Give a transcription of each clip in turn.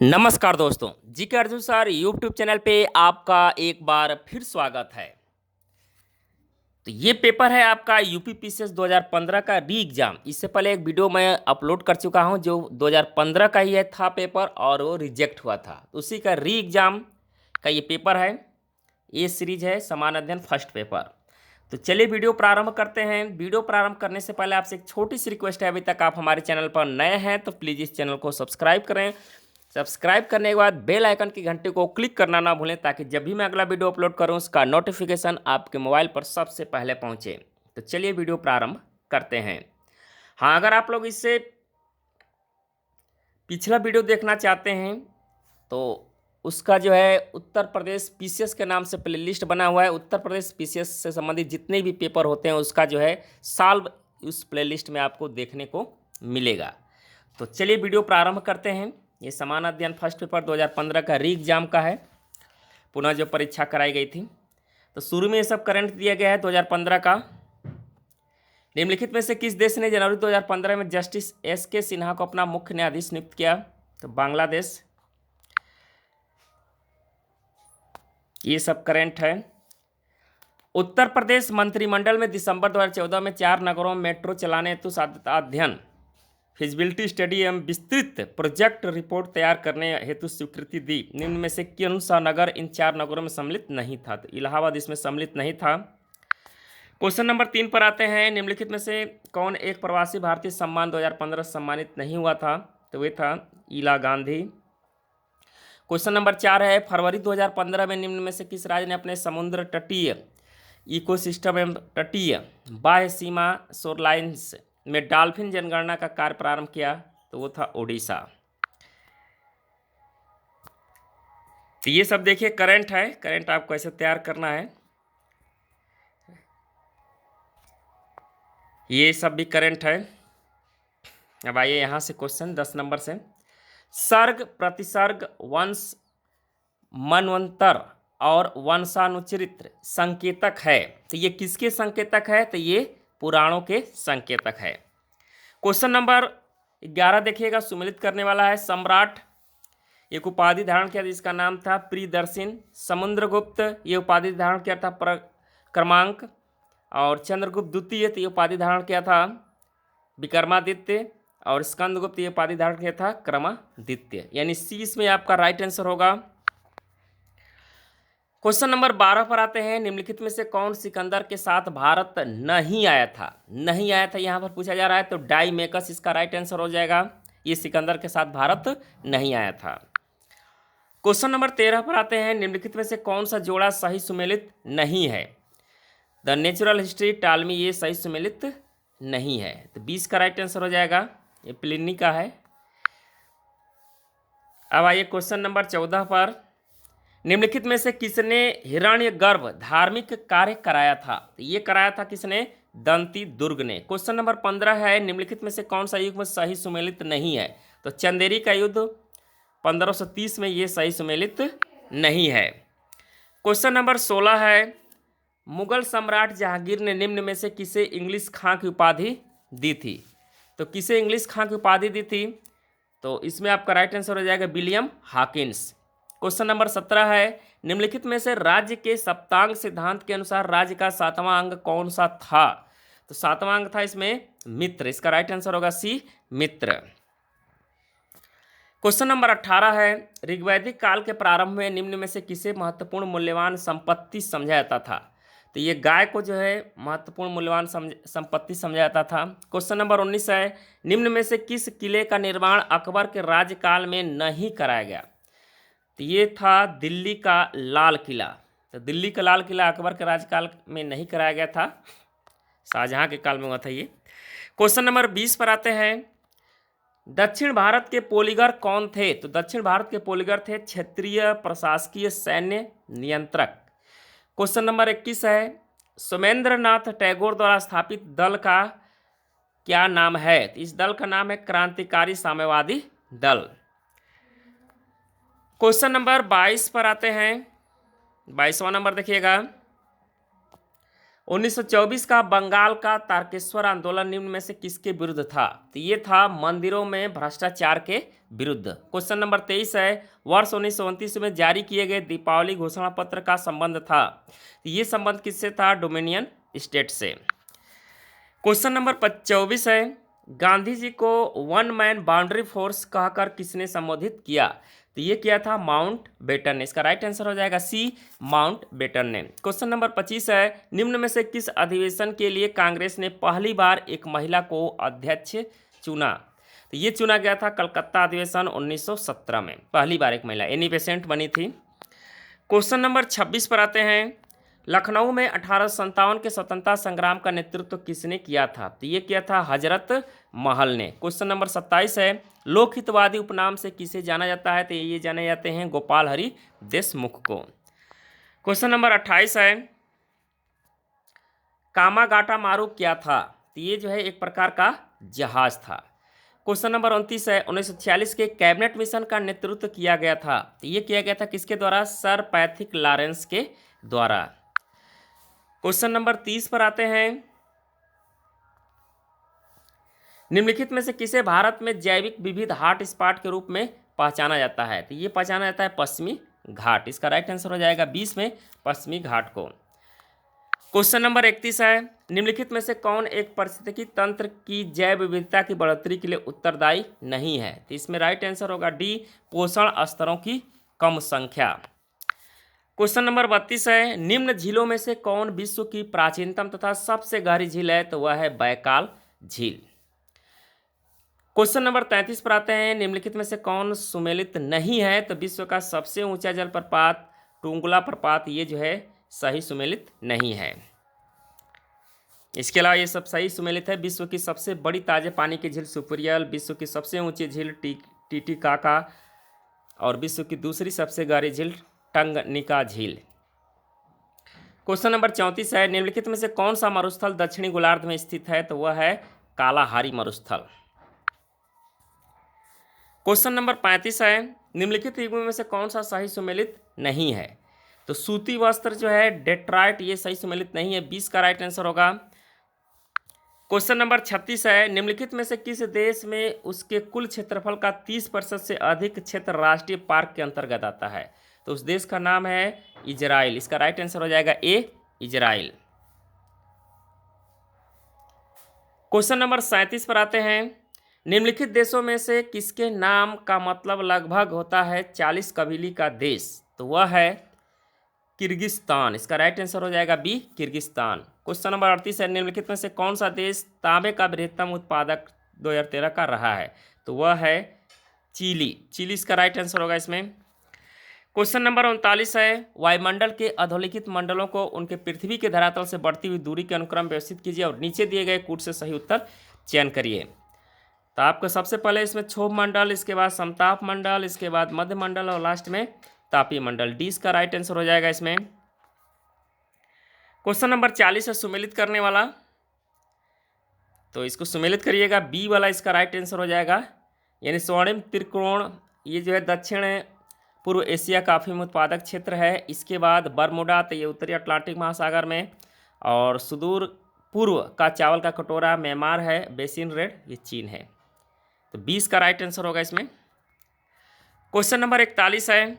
नमस्कार दोस्तों, जी के अर्जुन सर यूट्यूब चैनल पे आपका एक बार फिर स्वागत है। तो ये पेपर है आपका यूपी पीसीएस 2015 का री एग्ज़ाम। इससे पहले एक वीडियो मैं अपलोड कर चुका हूं जो 2015 का ही है था पेपर और वो रिजेक्ट हुआ था। तो उसी का री एग्ज़ाम का ये पेपर है। ये सीरीज है समान अध्ययन फर्स्ट पेपर। तो चलिए वीडियो प्रारंभ करते हैं। वीडियो प्रारंभ करने से पहले आपसे एक छोटी सी रिक्वेस्ट है, अभी तक आप हमारे चैनल पर नए हैं तो प्लीज़ इस चैनल को सब्सक्राइब करें। सब्सक्राइब करने के बाद बेल आइकन की घंटे को क्लिक करना ना भूलें ताकि जब भी मैं अगला वीडियो अपलोड करूं उसका नोटिफिकेशन आपके मोबाइल पर सबसे पहले पहुंचे। तो चलिए वीडियो प्रारंभ करते हैं। हाँ, अगर आप लोग इससे पिछला वीडियो देखना चाहते हैं तो उसका जो है उत्तर प्रदेश पीसीएस के नाम से प्लेलिस्ट बना हुआ है। उत्तर प्रदेश पीसीएस से संबंधित जितने भी पेपर होते हैं उसका जो है सॉल्व उस प्लेलिस्ट में आपको देखने को मिलेगा। तो चलिए वीडियो प्रारंभ करते हैं। ये समान अध्ययन फर्स्ट पेपर 2015 का री एग्जाम का है, पुनः जो परीक्षा कराई गई थी। तो शुरू में ये सब करंट दिया गया है 2015 का। निम्नलिखित में से किस देश ने जनवरी 2015 में जस्टिस एस.के. सिन्हा को अपना मुख्य न्यायाधीश नियुक्त किया? तो बांग्लादेश। ये सब करंट है। उत्तर प्रदेश मंत्रिमंडल में दिसंबर 2014 में 4 नगरों में मेट्रो चलाने हेतु साध्यता अध्ययन फिजिबिलिटी स्टडी एवं विस्तृत प्रोजेक्ट रिपोर्ट तैयार करने हेतु स्वीकृति दी। निम्न में से कौन सा नगर इन 4 नगरों में सम्मिलित नहीं था? तो इलाहाबाद इसमें सम्मिलित नहीं था। क्वेश्चन नंबर 3 पर आते हैं। निम्नलिखित में से कौन एक प्रवासी भारतीय सम्मान 2015 सम्मानित नहीं हुआ था? तो वे था ईला गांधी। क्वेश्चन नंबर 4 है, फरवरी 2015 में निम्न में से किस राज्य ने अपने समुद्र तटीय इकोसिस्टम एवं तटीय बाह्य सीमा शोरलाइन्स में डॉल्फिन जनगणना का कार्य प्रारंभ किया? तो वो था ओडिशा। तो ये सब देखिए करंट है। करंट आपको ऐसे तैयार करना है। ये सब भी करंट है। अब आइए यहाँ से क्वेश्चन 10 नंबर से। सर्ग प्रतिसर्ग वंश मनवंतर और वंशानुचरित्र संकेतक है। तो ये किसके संकेतक है? तो ये पुराणों के संकेतक है। क्वेश्चन नंबर 11 देखिएगा, सुमेलित करने वाला है। सम्राट एक उपाधि धारण किया जिसका नाम था प्रियदर्शन। समुद्रगुप्त ये उपाधि धारण किया था क्रमांक। और चंद्रगुप्त द्वितीय ये उपाधि धारण किया था विक्रमादित्य। और स्कंदगुप्त ये उपाधि धारण किया था क्रमादित्य। यानी सी इसमें आपका राइट आंसर होगा। क्वेश्चन नंबर 12 पर आते हैं। निम्नलिखित में से कौन सिकंदर के साथ भारत नहीं आया था? नहीं आया था यहाँ पर पूछा जा रहा है, तो डाइमेकस इसका राइट आंसर हो जाएगा। ये सिकंदर के साथ भारत नहीं आया था। क्वेश्चन नंबर 13 पर आते हैं। निम्नलिखित में से कौन सा जोड़ा सही सुमेलित नहीं है? द नेचुरल हिस्ट्री टालमी ये सही सुमेलित नहीं है, तो 20 का राइट आंसर हो जाएगा। ये प्लिनी का है। अब आइए क्वेश्चन नंबर 14 पर। निम्नलिखित में से किसने हिरण्यगर्भ धार्मिक कार्य कराया था? तो ये कराया था किसने? दंती दुर्ग ने। क्वेश्चन नंबर 15 है। निम्नलिखित में से कौन सा युग में सही सुमेलित नहीं है? तो चंदेरी का युद्ध 1530 में ये सही सुमेलित नहीं है। क्वेश्चन नंबर 16 है। मुगल सम्राट जहांगीर ने निम्न में से किसे इंग्लिश खां की उपाधि दी थी? तो किसे इंग्लिश खां की उपाधि दी थी? तो इसमें आपका राइट आंसर हो जाएगा विलियम हॉकिंस। क्वेश्चन नंबर 17 है। निम्नलिखित में से राज्य के सप्तांग सिद्धांत के अनुसार राज्य का 7वां अंग कौन सा था? तो 7वां अंग था इसमें मित्र। इसका राइट आंसर होगा सी मित्र। क्वेश्चन नंबर 18 है। ऋग्वैदिक काल के प्रारंभ में निम्न में से किसे महत्वपूर्ण मूल्यवान संपत्ति समझा जाता था? तो ये गाय को जो है महत्वपूर्ण मूल्यवान संपत्ति समझा जाता था। क्वेश्चन नंबर 19 है। निम्न में से किस किले का निर्माण अकबर के राज्यकाल में नहीं कराया गया? तो ये था दिल्ली का लाल किला। तो दिल्ली का लाल किला अकबर के राज्यकाल में नहीं कराया गया था, शाहजहां के काल में हुआ था ये। क्वेश्चन नंबर 20 पर आते हैं। दक्षिण भारत के पोलीगर कौन थे? तो दक्षिण भारत के पोलीगर थे क्षेत्रीय प्रशासकीय सैन्य नियंत्रक। क्वेश्चन नंबर 21 है। सोमेंद्रनाथ टैगोर द्वारा स्थापित दल का क्या नाम है? तो इस दल का नाम है क्रांतिकारी साम्यवादी दल। क्वेश्चन नंबर 22 पर आते हैं। 22वां नंबर देखिएगा। 1924 का बंगाल का तारकेश्वर आंदोलन निम्न में से किसके विरुद्ध था? तो ये था मंदिरों में भ्रष्टाचार के विरुद्ध। क्वेश्चन नंबर 23 है, वर्ष 1929 में जारी किए गए दीपावली घोषणा पत्र का संबंध था? तो ये संबंध किससे था? डोमिनियन स्टेट से। क्वेश्चन नंबर 24 है, गांधी जी को वन मैन बाउंड्री फोर्स कहकर किसने संबोधित किया? तो ये किया था माउंट बेटन ने। इसका राइट आंसर हो जाएगा सी, माउंट बेटन ने। क्वेश्चन नंबर 25 है, निम्न में से किस अधिवेशन के लिए कांग्रेस ने पहली बार एक महिला को अध्यक्ष चुना? तो ये चुना गया था कलकत्ता अधिवेशन 1917 में, पहली बार एक महिला एनी बेसेंट बनी थी। क्वेश्चन नंबर 26 पर आते हैं, लखनऊ में 1857 के स्वतंत्रता संग्राम का नेतृत्व किसने किया था? तो ये किया था हजरत महल ने। क्वेश्चन नंबर 27 है, लोकहितवादी उपनाम से किसे जाना जाता है? तो ये जाने जाते हैं गोपाल हरि देशमुख को। क्वेश्चन नंबर 28 है, कामागाटा मारू क्या था? तो ये जो है एक प्रकार का जहाज था। क्वेश्चन नंबर 29 है, 1946 के कैबिनेट मिशन का नेतृत्व किया गया था? तो ये किया गया था किसके द्वारा? सर पैथिक लॉरेंस के द्वारा। क्वेश्चन नंबर 30 पर आते हैं, निम्नलिखित में से किसे भारत में जैविक विविध हॉट स्पॉट के रूप में पहचाना जाता है? तो ये पहचाना जाता है पश्चिमी घाट। इसका राइट आंसर हो जाएगा 20 में पश्चिमी घाट को। क्वेश्चन नंबर 31 है, निम्नलिखित में से कौन एक पारिस्थितिकी तंत्र की जैव विविधता की बढ़ोतरी के लिए उत्तरदायी नहीं है? तो इसमें राइट आंसर होगा डी, पोषण स्तरों की कम संख्या। क्वेश्चन नंबर 32 है, निम्न झीलों में से कौन विश्व की प्राचीनतम तथा सबसे गहरी झील है? तो वह है बैकाल झील। क्वेश्चन नंबर 33 पर आते हैं, निम्नलिखित में से कौन सुमेलित नहीं है? तो विश्व का सबसे ऊंचा जलप्रपात टुंगला प्रपात ये जो है सही सुमेलित नहीं है। इसके अलावा ये सब सही सुमेलित है। विश्व की सबसे बड़ी ताजे पानी की झील सुपरियल, विश्व की सबसे ऊंची झील टीटीकाका और विश्व की दूसरी सबसे गहरी झील टंगनिका झील। क्वेश्चन नंबर 34 है, निम्नलिखित में से कौन सा मरुस्थल दक्षिणी गोलार्ध में स्थित है? तो वह है कालाहारी मरुस्थल। क्वेश्चन नंबर 35 है, निम्नलिखित युग्म में से कौन सा सही सुमेलित नहीं है? तो सूती वस्त्र जो है डेट्राइट ये सही सुमेलित नहीं है, 20 का राइट आंसर होगा। क्वेश्चन नंबर 36 है, निम्नलिखित में से किस देश में उसके कुल क्षेत्रफल का 30% से अधिक क्षेत्र राष्ट्रीय पार्क के अंतर्गत आता है? तो उस देश का नाम है इजराइल। इसका राइट आंसर हो जाएगा ए, इजराइल। क्वेश्चन नंबर 37 पर आते हैं, निम्नलिखित देशों में से किसके नाम का मतलब लगभग होता है 40 कबीले का देश? तो वह है किर्गिस्तान। इसका राइट आंसर हो जाएगा बी, किर्गिस्तान। क्वेश्चन नंबर 38 है, निम्नलिखित में से कौन सा देश तांबे का बृहत्तम उत्पादक 2013 का रहा है? तो वह है चिली। चिली इसका राइट आंसर होगा इसमें। क्वेश्चन नंबर 39 है, वायुमंडल के अधोलिखित मंडलों को उनके पृथ्वी के धरातल से बढ़ती हुई दूरी के अनुक्रम व्यवस्थित कीजिए और नीचे दिए गए कूट से सही उत्तर चयन करिए। तो आपको सबसे पहले इसमें क्षोभ मंडल, इसके बाद समताप मंडल, इसके बाद मध्य मंडल और लास्ट में तापीय मंडल। डी इसका राइट आंसर हो जाएगा इसमें। क्वेश्चन नंबर 40 है सुमेलित करने वाला, तो इसको सुमेलित करिएगा, बी वाला इसका राइट आंसर हो जाएगा। यानी स्वर्णिम त्रिकोण ये जो है दक्षिण पूर्व एशिया का अफीम उत्पादक क्षेत्र है। इसके बाद बरमुडा, तो ये उत्तरी अटलांटिक महासागर में, और सुदूर पूर्व का चावल का कटोरा म्यांमार है, बेसिन रेड ये चीन है। तो 20 का राइट आंसर होगा इसमें। क्वेश्चन नंबर 41 है,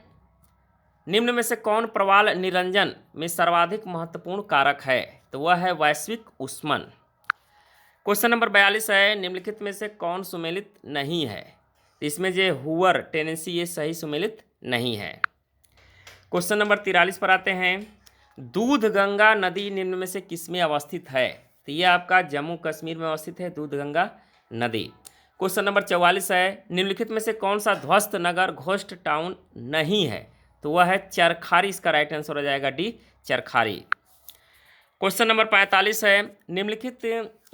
निम्न में से कौन प्रवाल निरंजन में सर्वाधिक महत्वपूर्ण कारक है? तो वह है वैश्विक ऊष्मन। क्वेश्चन नंबर 42 है, निम्नलिखित में से कौन सुमेलित नहीं है? तो इसमें जो हुअर टेनेसी ये सही सुमेलित नहीं है। क्वेश्चन नंबर 43 पर आते हैं, दूध गंगा नदी निम्न में से किसमें अवस्थित है? तो ये आपका जम्मू कश्मीर में अवस्थित है दूध गंगा नदी। क्वेश्चन नंबर 44 है, निम्नलिखित में से कौन सा ध्वस्त नगर घोस्ट टाउन नहीं है? तो वह है चरखारी। इसका राइट आंसर हो जाएगा डी, चरखारी। क्वेश्चन नंबर 45 है, निम्नलिखित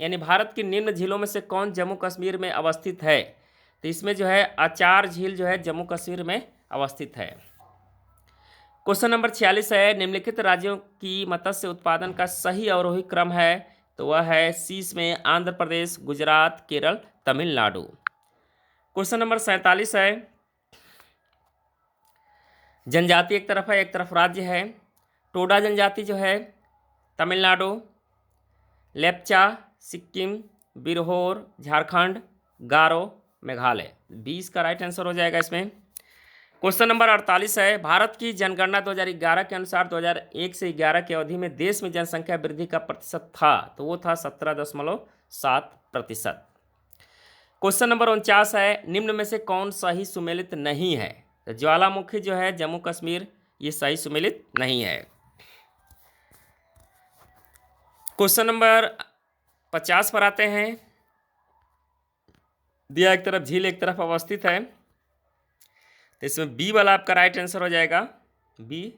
यानी भारत की निम्न झीलों में से कौन जम्मू कश्मीर में अवस्थित है? तो इसमें जो है आचार झील जो है जम्मू कश्मीर में अवस्थित है। क्वेश्चन नंबर 46 है, निम्नलिखित राज्यों की मत्स्य उत्पादन का सही अवरोही क्रम है? तो वह है सी इसमें आंध्र प्रदेश, गुजरात, केरल, तमिलनाडु। क्वेश्चन नंबर 47 है, जनजाति एक तरफ है एक तरफ राज्य है। टोडा जनजाति जो है तमिलनाडु, लेप्चा सिक्किम, बिरहोर झारखंड, गारो मेघालय। 20 का राइट आंसर हो जाएगा इसमें। क्वेश्चन नंबर 48 है, भारत की जनगणना 2011 के अनुसार 2001 से 11 की अवधि में देश में जनसंख्या वृद्धि का प्रतिशत था, तो वो था 17.7%। क्वेश्चन नंबर 49 है, निम्न में से कौन सही सुमेलित नहीं है? तो ज्वालामुखी जो है जम्मू कश्मीर, ये सही सुमेलित नहीं है। क्वेश्चन नंबर 50 पर आते हैं। दिया एक तरफ झील एक तरफ अवस्थित है, तो इसमें बी वाला आपका राइट आंसर हो जाएगा। बी,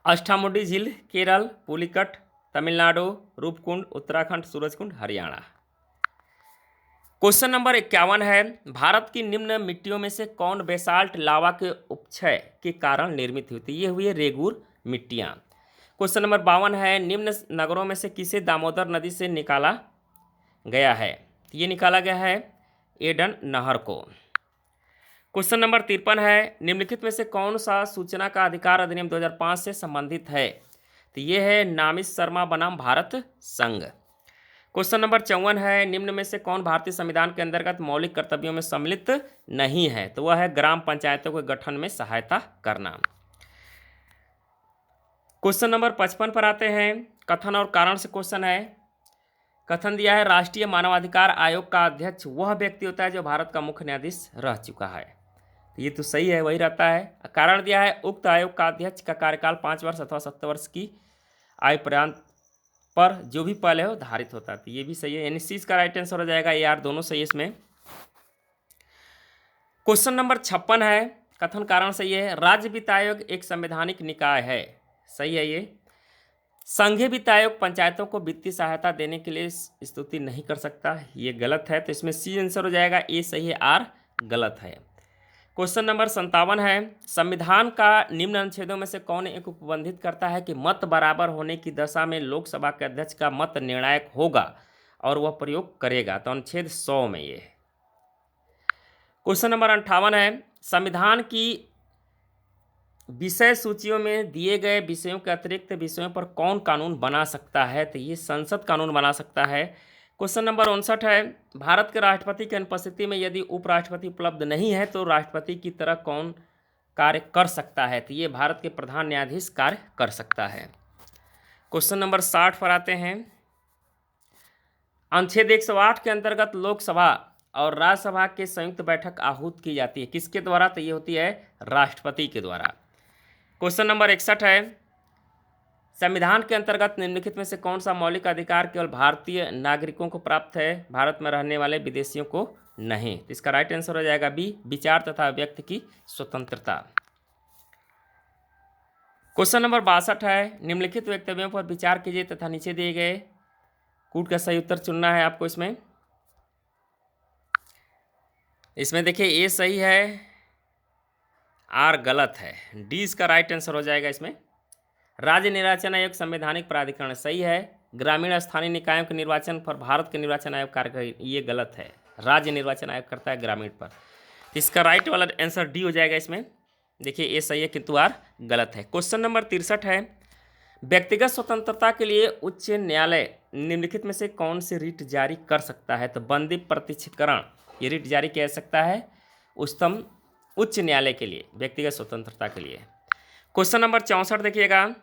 अष्टामुडी झील केरल, पुलिकट तमिलनाडु, रूपकुंड उत्तराखंड, सूरजकुंड हरियाणा। क्वेश्चन नंबर 51 है, भारत की निम्न मिट्टियों में से कौन बेसाल्ट लावा के उपक्षय के कारण निर्मित हुई थी? ये हुई रेगुर मिट्टियाँ। क्वेश्चन नंबर 52 है, निम्न नगरों में से किसे दामोदर नदी से निकाला गया है? ये निकाला गया है एडन नहर को। क्वेश्चन नंबर 53 है, निम्नलिखित में से कौन सा सूचना का अधिकार अधिनियम 2005 से संबंधित है? तो ये है नामित शर्मा बनाम भारत संघ। क्वेश्चन नंबर 54 है, निम्न में से कौन भारतीय संविधान के अंतर्गत मौलिक कर्तव्यों में सम्मिलित नहीं है? तो वह है ग्राम पंचायतों के गठन में सहायता करना। क्वेश्चन नंबर 55 पर आते हैं, कथन और कारण से क्वेश्चन है। कथन दिया है, राष्ट्रीय मानवाधिकार आयोग का अध्यक्ष वह व्यक्ति होता है जो भारत का मुख्य न्यायाधीश रह चुका है। तो ये तो सही है, वही रहता है। कारण दिया है, उक्त आयोग का अध्यक्ष का कार्यकाल 5 वर्ष अथवा 70 वर्ष की आयु पर्यंत पर जो भी पहले हो धारित होता है। तो ये भी सही है, यानी सी का राइट आंसर हो जाएगा। ये यार दोनों सही है इसमें। क्वेश्चन नंबर 56 है, कथन कारण सही है, राज्य वित्त आयोग एक संवैधानिक निकाय है। सही है ये। संघीय वित्त आयोग पंचायतों को वित्तीय सहायता देने के लिए स्तुति नहीं कर सकता, ये गलत है। तो इसमें सी आंसर हो जाएगा, ए सही है, आर गलत है। क्वेश्चन नंबर 57 है, संविधान का निम्न अनुच्छेदों में से कौन एक उपबंधित करता है कि मत बराबर होने की दशा में लोकसभा के अध्यक्ष का मत निर्णायक होगा और वह प्रयोग करेगा? तो अनुच्छेद 100 में ये है। क्वेश्चन नंबर 58 है, संविधान की विषय सूचियों में दिए गए विषयों के अतिरिक्त विषयों पर कौन कानून बना सकता है? तो ये संसद कानून बना सकता है। क्वेश्चन नंबर 59 है, भारत के राष्ट्रपति की अनुपस्थिति में यदि उपराष्ट्रपति उपलब्ध नहीं है तो राष्ट्रपति की तरह कौन कार्य कर सकता है? तो ये भारत के प्रधान न्यायाधीश कार्य कर सकता है। क्वेश्चन नंबर 60 पर आते हैं, अनुच्छेद 108 के अंतर्गत लोकसभा और राज्यसभा के संयुक्त बैठक आहूत की जाती है, किसके द्वारा? तो ये होती है राष्ट्रपति के द्वारा। क्वेश्चन नंबर 61 है, संविधान के अंतर्गत निम्नलिखित में से कौन सा मौलिक अधिकार केवल भारतीय नागरिकों को प्राप्त है, भारत में रहने वाले विदेशियों को नहीं? तो इसका राइट आंसर हो जाएगा बी, विचार तथा व्यक्ति की स्वतंत्रता। क्वेश्चन नंबर 62 है, निम्नलिखित वक्तव्यों पर विचार कीजिए तथा नीचे दिए गए कूट का सही उत्तर चुनना है आपको। इसमें देखिए ए सही है, आर गलत है, डी इसका राइट आंसर हो जाएगा। इसमें राज्य निर्वाचन आयोग संवैधानिक प्राधिकरण सही है, ग्रामीण स्थानीय निकायों के निर्वाचन पर भारत के निर्वाचन आयोग कार्य करे, ये गलत है, राज्य निर्वाचन आयोग करता है ग्रामीण पर। तो इसका राइट वाला आंसर डी हो जाएगा। इसमें देखिए ए सही है किंतु आर गलत है। क्वेश्चन नंबर 63 है, व्यक्तिगत स्वतंत्रता के लिए उच्च न्यायालय निम्नलिखित में से कौन सी रिट जारी कर सकता है? तो बंदी प्रत्यक्षीकरण ये रिट जारी किया जा सकता है उच्चतम उच्च न्यायालय के लिए व्यक्तिगत स्वतंत्रता के लिए। क्वेश्चन नंबर 64 देखिएगा,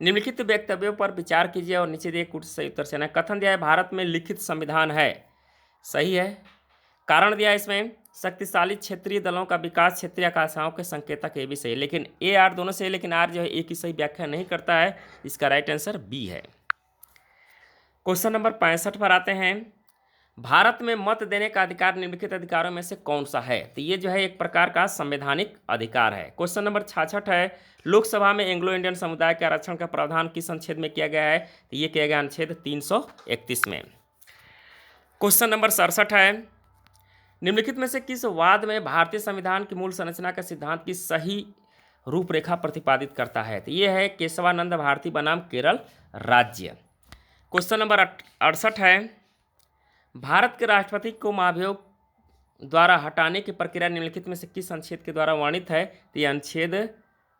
निम्नलिखित वक्तव्यों पर विचार कीजिए और नीचे दिए कूट सही उत्तर चुनें। कथन दिया है, भारत में लिखित संविधान है, सही है। कारण दिया है इसमें, शक्तिशाली क्षेत्रीय दलों का विकास क्षेत्रीय आकांक्षाओं के संकेतक, ये भी सही, लेकिन ए आर दोनों सही, लेकिन आर जो है एक ही सही व्याख्या नहीं करता है, इसका राइट आंसर बी है। क्वेश्चन नंबर 65 पर आते हैं, भारत में मत देने का अधिकार निम्नलिखित अधिकारों में से कौन सा है? तो ये जो है एक प्रकार का संवैधानिक अधिकार है। क्वेश्चन नंबर 66 है, लोकसभा में एंग्लो इंडियन समुदाय के आरक्षण का प्रावधान किस अनुच्छेद में किया गया है? तो ये किया गया अनुच्छेद 331 में। क्वेश्चन नंबर 67 है, निम्नलिखित में से किस वाद में भारतीय संविधान की मूल संरचना के सिद्धांत की सही रूपरेखा प्रतिपादित करता है? तो ये है केशवानंद भारती बनाम केरल राज्य। क्वेश्चन नंबर 68 है, भारत के राष्ट्रपति को महाभियोग द्वारा हटाने की प्रक्रिया निम्नलिखित में से किस अनुच्छेद के द्वारा वर्णित है? तो ये अनुच्छेद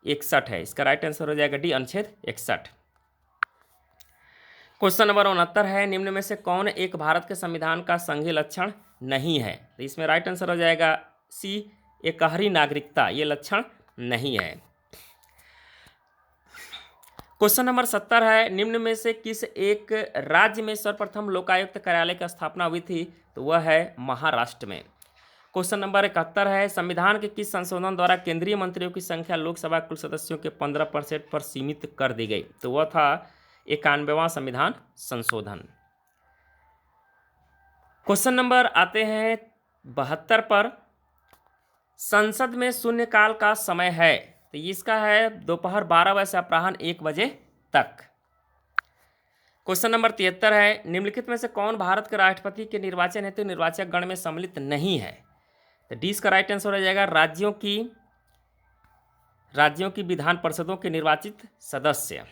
61 है, इसका राइट आंसर हो जाएगा डी, अनुच्छेद 61। क्वेश्चन नंबर 69 है, निम्न में से कौन एक भारत के संविधान का संघीय लक्षण नहीं है? तो इसमें राइट आंसर हो जाएगा सी, एकहरी नागरिकता, ये लक्षण नहीं है। क्वेश्चन नंबर 70 है, निम्न में से किस एक राज्य में सर्वप्रथम लोकायुक्त कार्यालय की स्थापना हुई थी? तो वह है महाराष्ट्र में। क्वेश्चन नंबर 71 है, संविधान के किस संशोधन द्वारा केंद्रीय मंत्रियों की संख्या लोकसभा कुल सदस्यों के 15% पर सीमित कर दी गई? तो वह था 91वां संविधान संशोधन। क्वेश्चन नंबर आते हैं 72 पर, संसद में शून्यकाल का समय है? तो इसका है दोपहर 12 बजे से अपराह्न 1 बजे तक। क्वेश्चन नंबर 73 है, निम्नलिखित में से कौन भारत के राष्ट्रपति के निर्वाचन हेतु निर्वाचक गण में सम्मिलित नहीं है? तो डी इसका राइट आंसर हो जाएगा राज्यों की विधान परिषदों के निर्वाचित सदस्य।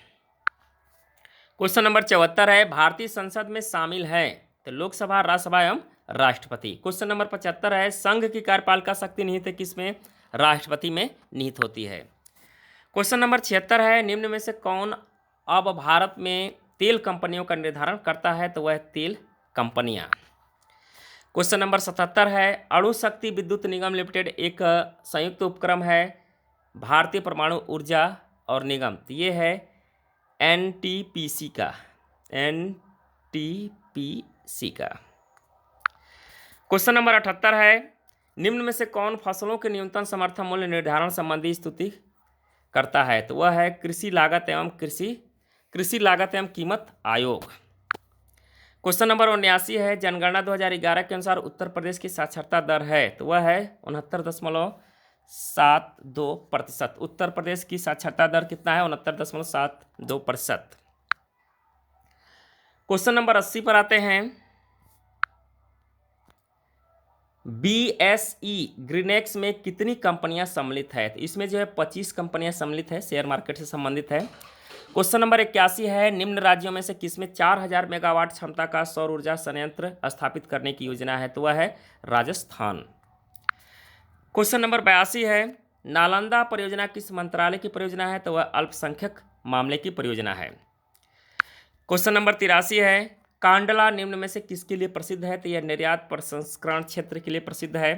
क्वेश्चन नंबर 74 है, भारतीय संसद में शामिल है? तो लोकसभा, राज्यसभा एवं राष्ट्रपति। क्वेश्चन नंबर 75 है, संघ की कार्यपालिका शक्ति निहित किसमें? राष्ट्रपति में निहित होती है। क्वेश्चन नंबर 76 है, निम्न में से कौन अब भारत में तेल कंपनियों का निर्धारण करता है? तो वह तेल कंपनियां। क्वेश्चन नंबर 77 है, अणु शक्ति विद्युत निगम लिमिटेड एक संयुक्त उपक्रम है भारतीय परमाणु ऊर्जा और निगम, तो ये है एनटीपीसी का। क्वेश्चन नंबर 78 है, निम्न में से कौन फसलों के न्यूनतम समर्थन मूल्य निर्धारण संबंधी स्तुति करता है? तो वह है कृषि लागत एवं कीमत आयोग। क्वेश्चन नंबर 79 है, जनगणना 2011 के अनुसार उत्तर प्रदेश की साक्षरता दर है? तो वह है 69.72%। उत्तर प्रदेश की साक्षरता दर कितना है? 69.72%। क्वेश्चन नंबर 80 पर आते हैं, BSE ग्रीनेक्स में कितनी कंपनियां सम्मिलित है? तो इसमें जो है 25 कंपनियां सम्मिलित है, शेयर मार्केट से संबंधित है। क्वेश्चन नंबर 81 है, निम्न राज्यों में से किसमें 4000 मेगावाट क्षमता का सौर ऊर्जा संयंत्र स्थापित करने की योजना है? तो वह है राजस्थान। क्वेश्चन नंबर 82 है, नालंदा परियोजना किस मंत्रालय की परियोजना है? तो वह अल्पसंख्यक मामले की परियोजना है। क्वेश्चन नंबर 83 है, कांडला निम्न में से किसके लिए प्रसिद्ध है? तो यह निर्यात प्रसंस्करण क्षेत्र के लिए प्रसिद्ध है।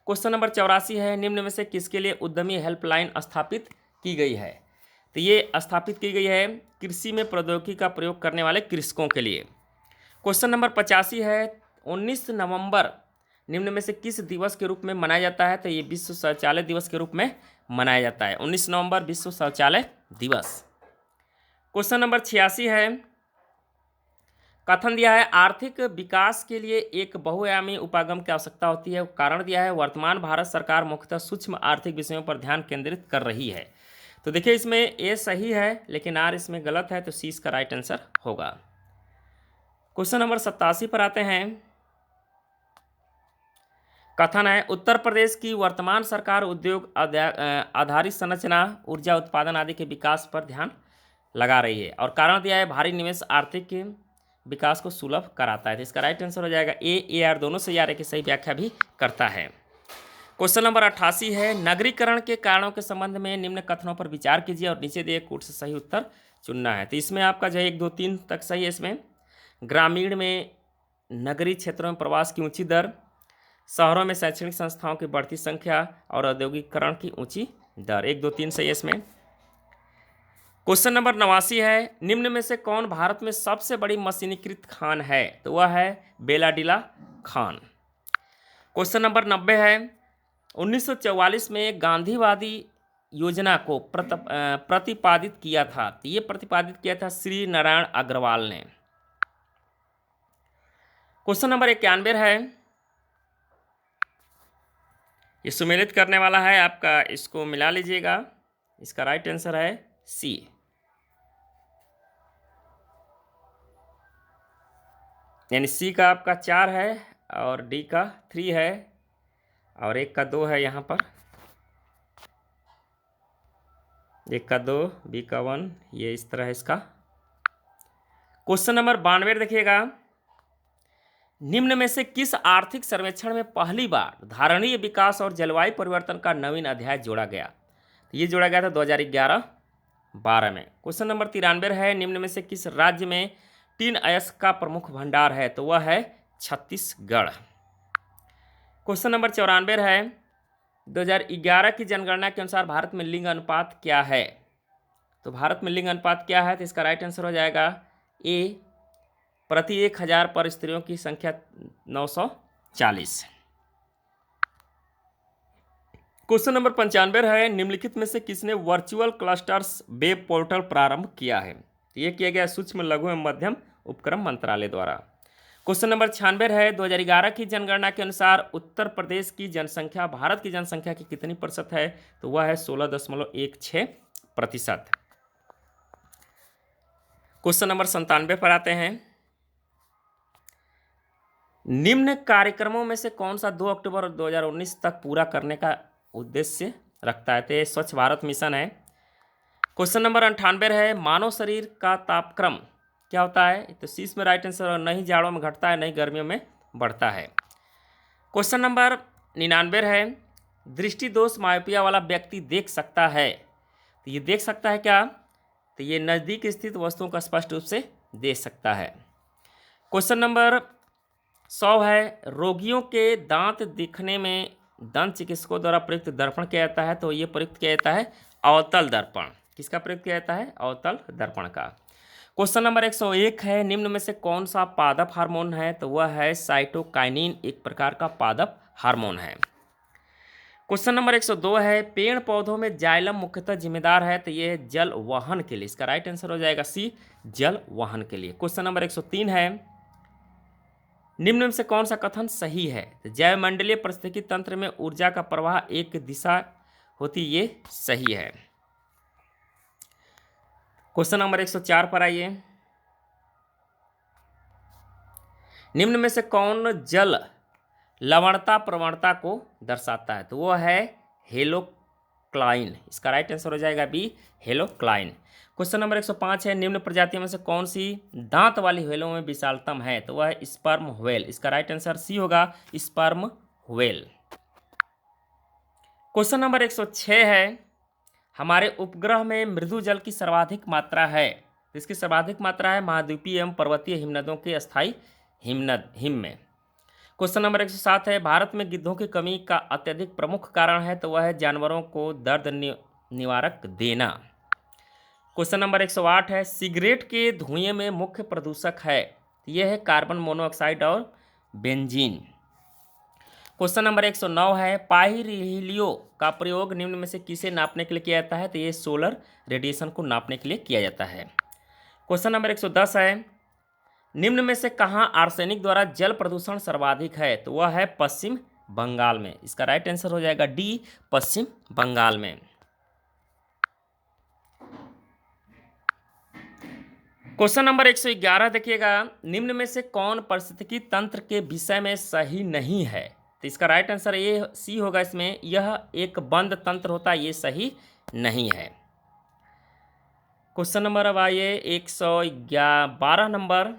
क्वेश्चन नंबर 84 है, निम्न में से किसके लिए उद्यमी हेल्पलाइन स्थापित की गई है? तो ये स्थापित की गई है कृषि में प्रौद्योगिकी का प्रयोग करने वाले कृषकों के लिए। क्वेश्चन नंबर 85 है, 19 नवंबर निम्न में से किस दिवस के रूप में मनाया जाता है? तो ये विश्व शौचालय दिवस के रूप में मनाया जाता है। 19 नवंबर विश्व शौचालय दिवस। क्वेश्चन नंबर 86 है, कथन दिया है आर्थिक विकास के लिए एक बहुआयामी उपागम की आवश्यकता होती है। कारण दिया है वर्तमान भारत सरकार मुख्यतः सूक्ष्म आर्थिक विषयों पर ध्यान केंद्रित कर रही है। तो देखिए इसमें ए सही है लेकिन आर इसमें गलत है, तो सी इसका राइट आंसर होगा। क्वेश्चन नंबर 87 पर आते हैं, कथन है उत्तर प्रदेश की वर्तमान सरकार उद्योग आधारित संरचना, ऊर्जा उत्पादन आदि के विकास पर ध्यान लगा रही है और कारण दिया है भारी निवेश आर्थिक विकास को सुलभ कराता है। तो इसका राइट आंसर हो जाएगा ए आर, दोनों से यार की सही व्याख्या भी करता है। क्वेश्चन नंबर 88 है, नगरीकरण के कारणों के संबंध में निम्न कथनों पर विचार कीजिए और नीचे दिए कोट से सही उत्तर चुनना है। तो इसमें आपका जो है 1, 2, 3 तक सही है। इसमें ग्रामीण में नगरीय क्षेत्रों में प्रवास की ऊंची दर, शहरों में शैक्षणिक संस्थाओं की बढ़ती संख्या और औद्योगिकरण की ऊंची दर। 1, 2, 3 सही है इसमें। क्वेश्चन नंबर 89 है, निम्न में से कौन भारत में सबसे बड़ी मशीनीकृत खान है? तो वह है बेलाडीला खान। क्वेश्चन नंबर 90 है, 1944 में गांधीवादी योजना को प्रतिपादित किया था। तो ये प्रतिपादित किया था श्री नारायण अग्रवाल ने। क्वेश्चन नंबर 91 है, ये सुमेलित करने वाला है आपका, इसको मिला लीजिएगा। इसका राइट आंसर है सी। यानी सी का आपका 4 है और डी का 3 है और 1 का 2 है। यहाँ पर 1 का 2, बी का 1, ये इस तरह है इसका। क्वेश्चन नंबर 92 देखिएगा, निम्न में से किस आर्थिक सर्वेक्षण में पहली बार धारणीय विकास और जलवायु परिवर्तन का नवीन अध्याय जोड़ा गया? ये जोड़ा गया था 2011-12 में। क्वेश्चन नंबर 93 है, निम्न में से किस राज्य में टिन अयस्क का प्रमुख भंडार है? तो वह है छत्तीसगढ़। क्वेश्चन नंबर 94 है, 2011 की जनगणना के अनुसार भारत में लिंग अनुपात क्या है? तो भारत में लिंग अनुपात क्या है? तो इसका राइट आंसर हो जाएगा ए, प्रति 1000 पर स्त्रियों की संख्या 940। क्वेश्चन नंबर 95 है, निम्नलिखित में से किसने वर्चुअल क्लस्टर्स वेब पोर्टल प्रारंभ किया है? तो ये किया गया सूक्ष्म लघु एवं मध्यम उपक्रम मंत्रालय द्वारा। क्वेश्चन नंबर 96 है, 2011 की जनगणना के अनुसार उत्तर प्रदेश की जनसंख्या भारत की जनसंख्या की कितनी प्रतिशत है? तो वह है 16.16%। क्वेश्चन नंबर 97 पर आते हैं, निम्न कार्यक्रमों में से कौन सा 2 अक्टूबर 2019 तक पूरा करने का उद्देश्य रखता है? तो ये स्वच्छ भारत मिशन है। क्वेश्चन नंबर 98 है, मानव शरीर का तापक्रम क्या होता है? तो सी में राइट आंसर, और नहीं जाड़ों में घटता है, नहीं गर्मियों में बढ़ता है। क्वेश्चन नंबर 99 है, दृष्टि दोष मायोपिया वाला व्यक्ति देख सकता है? तो ये देख सकता है क्या? तो ये नज़दीक स्थित वस्तुओं का स्पष्ट रूप से देख सकता है। क्वेश्चन नंबर 100 है, रोगियों के दांत दिखने में दंत चिकित्सकों द्वारा प्रयुक्त दर्पण किया जाता है? तो ये प्रयुक्त किया जाता है अवतल दर्पण। किसका प्रयुक्त किया जाता है? अवतल दर्पण का। क्वेश्चन नंबर 101 है, निम्न में से कौन सा पादप हार्मोन है? तो वह है साइटोकाइनिन, एक प्रकार का पादप हार्मोन है। क्वेश्चन नंबर 102 है, पेड़ पौधों में जाइलम मुख्यतः जिम्मेदार है? तो ये जल वहन के लिए, इसका राइट आंसर हो जाएगा सी, जल वहन के लिए। क्वेश्चन नंबर 103 है, निम्न में से कौन सा कथन सही है? तो जैवमंडलीय पारिस्थितिकी तंत्र में ऊर्जा का प्रवाह एक दिशा होती, ये सही है। क्वेश्चन नंबर 104 पर आइए, निम्न में से कौन जल लवणता प्रवणता को दर्शाता है? तो वो है हेलोक्लाइन, इसका राइट आंसर हो जाएगा बी, हेलोक्लाइन। क्वेश्चन नंबर 105 है, निम्न प्रजातियों में से कौन सी दांत वाली व्हेलों में विशालतम है? तो वह है स्पर्म व्हेल, इसका राइट आंसर सी होगा, स्पर्म व्हेल। क्वेश्चन नंबर 106 है, हमारे उपग्रह में मृदु जल की सर्वाधिक मात्रा है? तो इसकी सर्वाधिक मात्रा है महाद्वीपीय एवं पर्वतीय हिमनदों के अस्थायी हिम में। क्वेश्चन नंबर 107 है, भारत में गिद्धों की कमी का अत्यधिक प्रमुख कारण है? तो वह है जानवरों को दर्द निवारक देना। क्वेश्चन नंबर 108 है, सिगरेट के धुएं में मुख्य प्रदूषक है? तो यह है कार्बन मोनोऑक्साइड और बेंजीन। क्वेश्चन नंबर 109 है, पाइरीलियो का प्रयोग निम्न में से किसे नापने के लिए किया जाता है? तो ये सोलर रेडिएशन को नापने के लिए किया जाता है। क्वेश्चन नंबर 110 है, निम्न में से कहाँ आर्सेनिक द्वारा जल प्रदूषण सर्वाधिक है? तो वह है पश्चिम बंगाल में, इसका राइट आंसर हो जाएगा डी, पश्चिम बंगाल में। क्वेश्चन नंबर 111 देखिएगा, निम्न में से कौन पारिस्थितिकी तंत्र के विषय में सही नहीं है? तो इसका राइट आंसर ये सी होगा, इसमें यह एक बंद तंत्र होता है, ये सही नहीं है। क्वेश्चन नंबर अब आइए 112 नंबर,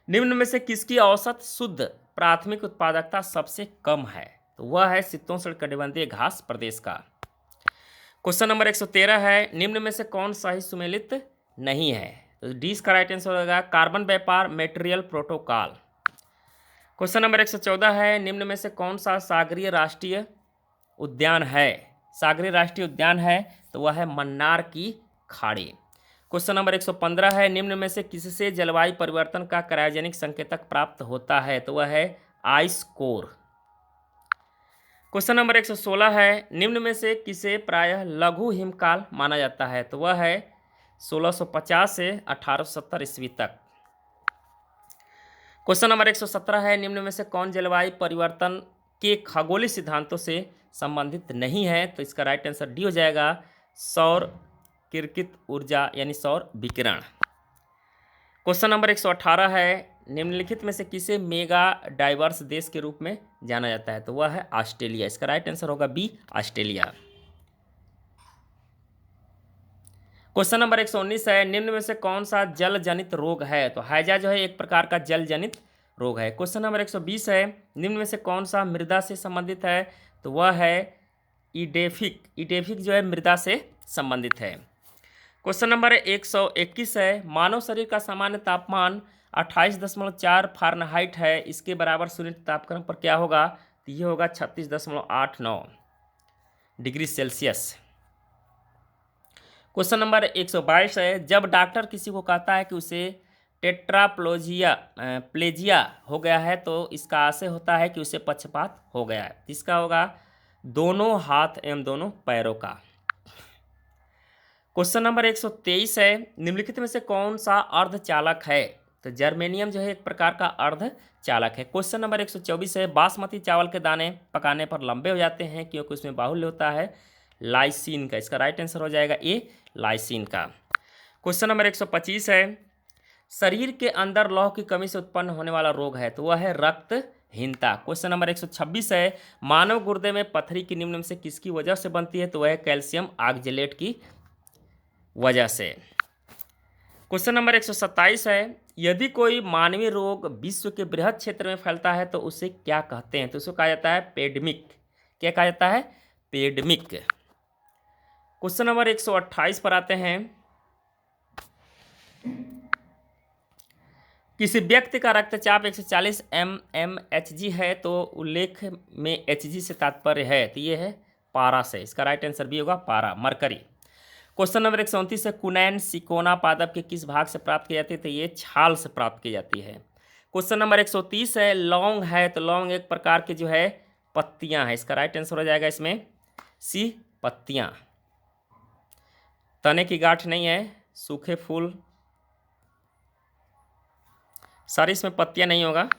निम्न में से किसकी औसत शुद्ध प्राथमिक उत्पादकता सबसे कम है? तो वह है शीतोष्णकटिबंधीय घास प्रदेश का। क्वेश्चन नंबर 113 है, निम्न में से कौन सही सुमेलित नहीं है? तो डी का राइट आंसर होगा कार्बन व्यापार मेटेरियल प्रोटोकॉल। क्वेश्चन नंबर 114 है, निम्न में से कौन सा सागरीय राष्ट्रीय उद्यान है? सागरीय राष्ट्रीय उद्यान है तो वह है मन्नार की खाड़ी। क्वेश्चन नंबर 115 है, निम्न में से किससे जलवायु परिवर्तन का क्रायोजेनिक संकेतक प्राप्त होता है? तो वह है आइस कोर। क्वेश्चन नंबर 116 है, निम्न में से किसे प्रायः लघु हिमकाल माना जाता है? तो वह है 1650 से 1870 ईस्वी तक। क्वेश्चन नंबर 117 है, निम्न में से कौन जलवायु परिवर्तन के खगोलीय सिद्धांतों से संबंधित नहीं है? तो इसका राइट आंसर डी हो जाएगा, सौर किरकित ऊर्जा यानी सौर विकिरण। क्वेश्चन नंबर 118 है, निम्नलिखित में से किसे मेगा डाइवर्स देश के रूप में जाना जाता है? तो वह है ऑस्ट्रेलिया, इसका राइट आंसर होगा बी, ऑस्ट्रेलिया। क्वेश्चन नंबर 119 है, निम्न में से कौन सा जल जनित रोग है? तो हैजा जो है एक प्रकार का जल जनित रोग है। क्वेश्चन नंबर 120 है, निम्न में से कौन सा मृदा से संबंधित है? तो वह है ईडेफिक, ईडेफिक जो है मृदा से संबंधित है। क्वेश्चन नंबर 121 है, मानव शरीर का सामान्य तापमान 28.4 फ़ारेनहाइट है, इसके बराबर शून्य तापक्रम पर क्या होगा? तो ये होगा 36.89 डिग्री सेल्सियस। क्वेश्चन नंबर 122 है, जब डॉक्टर किसी को कहता है कि उसे प्लेजिया हो गया है तो इसका आशय होता है कि उसे पक्षपात हो गया है। इसका होगा दोनों हाथ एवं दोनों पैरों का। क्वेश्चन नंबर 123 है, निम्नलिखित में से कौन सा अर्धचालक है? तो जर्मेनियम जो है एक प्रकार का अर्धचालक है। क्वेश्चन नंबर 124 है, बासमती चावल के दाने पकाने पर लंबे हो जाते हैं क्योंकि उसमें बाहुल्य होता है लाइसिन का। इसका राइट आंसर हो जाएगा ए, लाइसिन का। क्वेश्चन नंबर 125 है, शरीर के अंदर लौह की कमी से उत्पन्न होने वाला रोग है तो वह है रक्तहीनता। क्वेश्चन नंबर 126 है, मानव गुर्दे में पथरी की निम्न में से किसकी वजह से बनती है? तो वह है कैल्शियम ऑक्जेलेट की वजह से। क्वेश्चन नंबर 127 है, यदि कोई मानवीय रोग विश्व के बृहद क्षेत्र में फैलता है तो उसे क्या कहते हैं? तो उसको कहा जाता है पेंडेमिक। क्या कहा जाता है? पेंडेमिक। क्वेश्चन नंबर 128 पर आते हैं, किसी व्यक्ति का रक्तचाप 140 mmHg है तो उल्लेख में Hg से तात्पर्य है, तो ये है पारा से। इसका राइट आंसर भी होगा पारा, मरकरी। क्वेश्चन नंबर 129 है, कुनैन सिकोना पादप के किस भाग से प्राप्त की जाती है? तो ये छाल से प्राप्त की जाती है। क्वेश्चन नंबर 130 है, लौंग है तो लौंग एक प्रकार के जो है पत्तियां हैं। इसका राइट आंसर हो जाएगा इसमें सी, पत्तियां। तने की गांठ नहीं है, सूखे फूल, सारी इसमें पत्तियां नहीं होगा,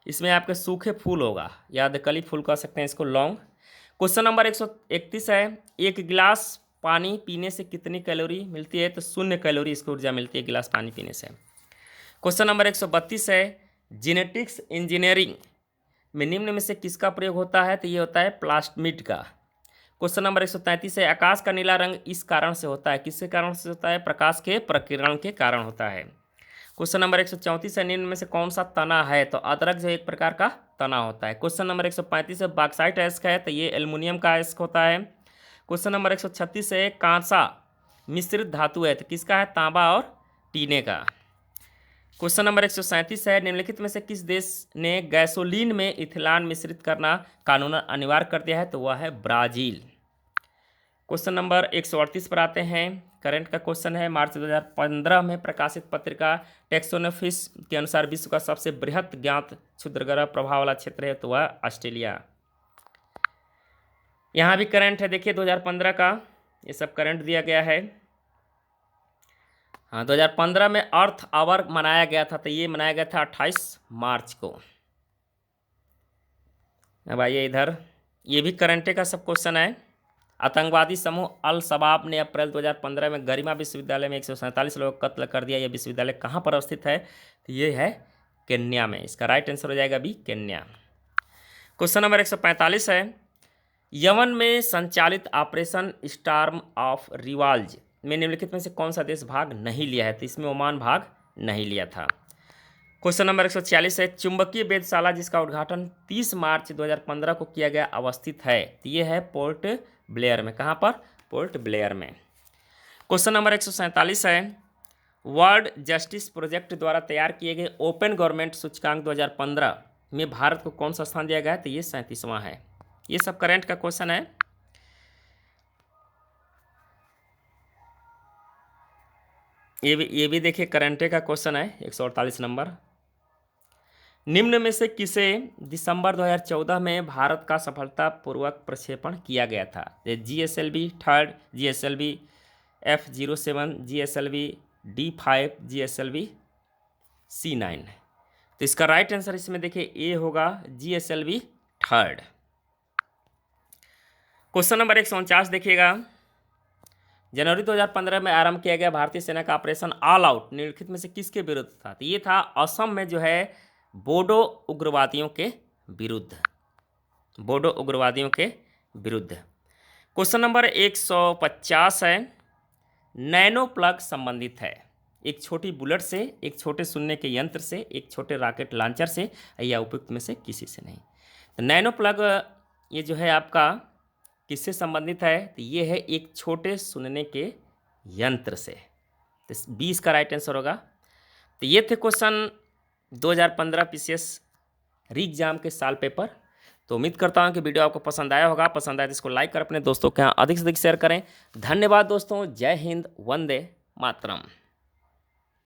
इसमें आपके सूखे फूल होगा, या कली फूल कह सकते हैं इसको, लौंग। क्वेश्चन नंबर 131 है, एक गिलास पानी पीने से कितनी कैलोरी मिलती है? तो 0 कैलोरी इसको ऊर्जा मिलती है गिलास पानी पीने से। क्वेश्चन नंबर 132 है, जेनेटिक्स इंजीनियरिंग में निम्न में से किसका प्रयोग होता है? तो ये होता है प्लास्मिड का। क्वेश्चन नंबर 133 है, आकाश का नीला रंग इस कारण से होता है, किसके कारण से होता है? प्रकाश के प्रकीर्णन के कारण होता है। क्वेश्चन नंबर 134 है, निम्न में से कौन सा तना है? तो अदरक जो एक प्रकार का तना होता है। क्वेश्चन नंबर 135 है, बॉक्साइट अयस्क है तो ये एल्युमिनियम का अयस्क होता है। क्वेश्चन नंबर 136 है, कांसा मिश्रित धातु है तो किसका है? तांबा और टीने का। क्वेश्चन नंबर 137 है, निम्नलिखित में से किस देश ने गैसोलीन में इथेनॉल मिश्रित करना कानूनन अनिवार्य कर दिया है? तो वह है ब्राजील। क्वेश्चन नंबर 138 पर आते हैं, करंट का क्वेश्चन है, मार्च 2015 में प्रकाशित पत्रिका टेक्सोनोफिस के अनुसार विश्व का सबसे बृहत ज्ञात क्षुद्रग्रह प्रभाव वाला क्षेत्र है तो वह ऑस्ट्रेलिया। यहाँ भी करंट है, देखिए 2015 का ये सब करंट दिया गया है। हाँ, 2015 में अर्थ आवर मनाया गया था तो ये मनाया गया था 28 मार्च को। अब आइए इधर, ये भी करंटे का सब क्वेश्चन है। आतंकवादी समूह अल शबाब ने अप्रैल 2015 में गरिमा विश्वविद्यालय में 147 लोगों को कत्ल कर दिया। यह विश्वविद्यालय कहाँ पर स्थित है? तो ये है केन्या में। इसका राइट आंसर हो जाएगा बी, केन्या। क्वेश्चन नंबर 145 है, यमन में संचालित ऑपरेशन स्टार्म ऑफ रिवाल्ज में निम्नलिखित में से कौन सा देश भाग नहीं लिया है? तो इसमें ओमान भाग नहीं लिया था। क्वेश्चन नंबर 146 है, चुंबकीय वेधशाला जिसका उद्घाटन 30 मार्च 2015 को किया गया अवस्थित है? तो ये है पोर्ट ब्लेयर में। कहाँ पर? पोर्ट ब्लेयर में। क्वेश्चन नंबर 147 है, वर्ल्ड जस्टिस प्रोजेक्ट द्वारा तैयार किए गए ओपन गवर्नमेंट सूचकांक 2015 में भारत को कौन सा स्थान दिया गया है? तो ये 37वां है। ये सब करंट का क्वेश्चन है। ये भी देखिए करंटे का क्वेश्चन है, 148 नंबर। निम्न में से किसे दिसंबर 2014 में भारत का सफलतापूर्वक प्रक्षेपण किया गया था? GSLV 3, GSLV F07, GSLV D5, GSLV C9। तो इसका राइट आंसर इसमें देखिए ए होगा, GSLV 3। क्वेश्चन नंबर 149 देखिएगा, जनवरी 2015 में आरंभ किया गया भारतीय सेना का ऑपरेशन ऑल आउट निम्नलिखित में से किसके विरुद्ध था? तो ये था असम में जो है बोडो उग्रवादियों के विरुद्ध, बोडो उग्रवादियों के विरुद्ध। क्वेश्चन नंबर 150 है, नैनो प्लग संबंधित है एक छोटी बुलेट से, एक छोटे सुनने के यंत्र से, एक छोटे रॉकेट लॉन्चर से, या उपयुक्त में से किसी से नहीं। तो नैनो प्लग ये जो है आपका किससे संबंधित है? तो ये है एक छोटे सुनने के यंत्र से। तो 20 का राइट आंसर होगा। तो ये थे क्वेश्चन 2015 पीसीएस री एग्जाम के साल पेपर। तो उम्मीद करता हूँ कि वीडियो आपको पसंद आया होगा। पसंद आया तो इसको लाइक कर अपने दोस्तों के यहाँ अधिक से अधिक शेयर करें। धन्यवाद दोस्तों। जय हिंद, वंदे मातरम।